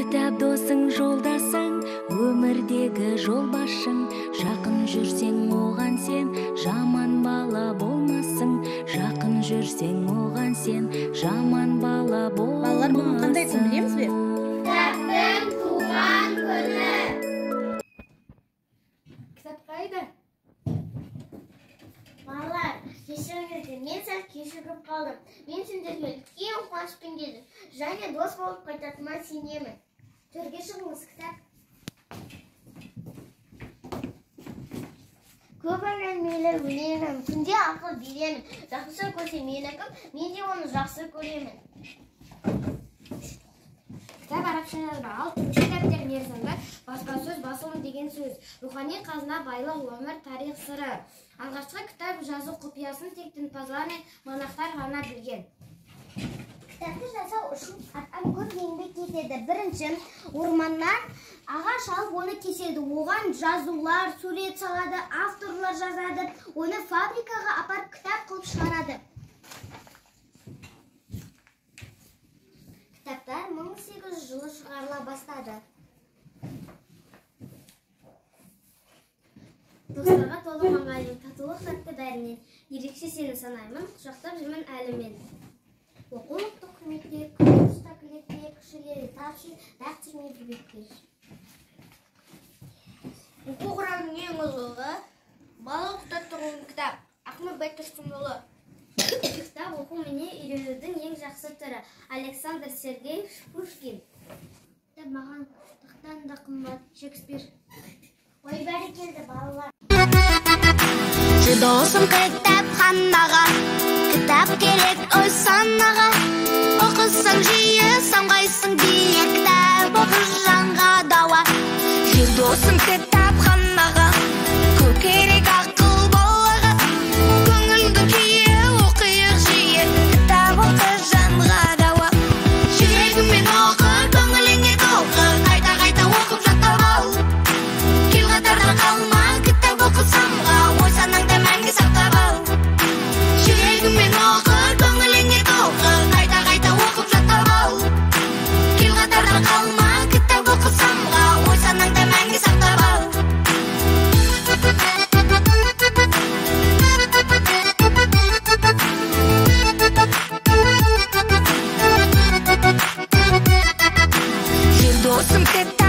кітап досың, жолдасың, өмірдегі жолбасшың. Жақын жүрсең оған сен, жаман бала болмассың. Жақын жүрсең оған сен, жаман бала болмассың. Балалар, бүгін қандай күн білеміз бе? Кітаптың туған күні. Кітап қайда? Балалар, кешіріңіздер, мен сәл кешігіп қалдым. Мен сендерге үлкен қуанышпен келдім. Және дос болып қайтатыныма сенемін. Төрге шығыңыз, кітап. Көп әңгімелі өлеңім, күнде ақыл беремін. Жақсы көрсе менікім, мен де оны жақсы көремін. Кітап арабша жазба, ал түркше дәптер мерзімі, баспасөз, басылым деген сөз. Рухани қазына, байлық, өмір, тарих сыры. Алғашқы кітап жазу құпиясын тек дінпазлар мен монахтар ғана білген. Кітапты жасау үшін адам көп еңбек етеді. Бірінші, орманнан ағаш алып оны кеседі. Оған жазулар, сурет салады, авторлар жазады. Оны фабрикаға апарып кітап қылып шығарады. Кітаптар 1800 жылы шығарыла бастады. Достарға толы маңайын, татулық сәтті бәрінен. Ерекше сені санаймын, құшақтап жүрмін әлімен. Оқу ұлттық құрметте, күріста кілетте, кішілері тапшы, бәқ жүрмей бірбеттер. Оқу құрамының ең ұлығы, балық тұтаттығын кітап, Ахмет Байтұрсынұлы. Кітап оқу менен үйренудің ең жақсы түрі, Александр Сергеевич Пушкин. Кітап маған тақтан да қымбат, Шекспир. Ой, бәрекелді балалар. Досым кітапханаға, кітап керек ой санаға. Оқысаң жиі самғайсың бие, кітап оқы жанға дауа. Досым кітапханаға, көп керек ақыл балаға. Көңілді күйе оқиық жиі, кітап оқы жанға дауа. Жүрегімен оқы, көңіліңе толқы, қайта оқып жаттап ал. Кел қатарда қалма, кітап оқы самға, ой санаңды мәңгі сақтап ал. Жүрегімен оқы, көңіліңе толқы, қайта оқып жаттап ал. Кел қатарда қалма, кітап оқы самға, ой санаңды мәңгі сақтап ал. Досым кітап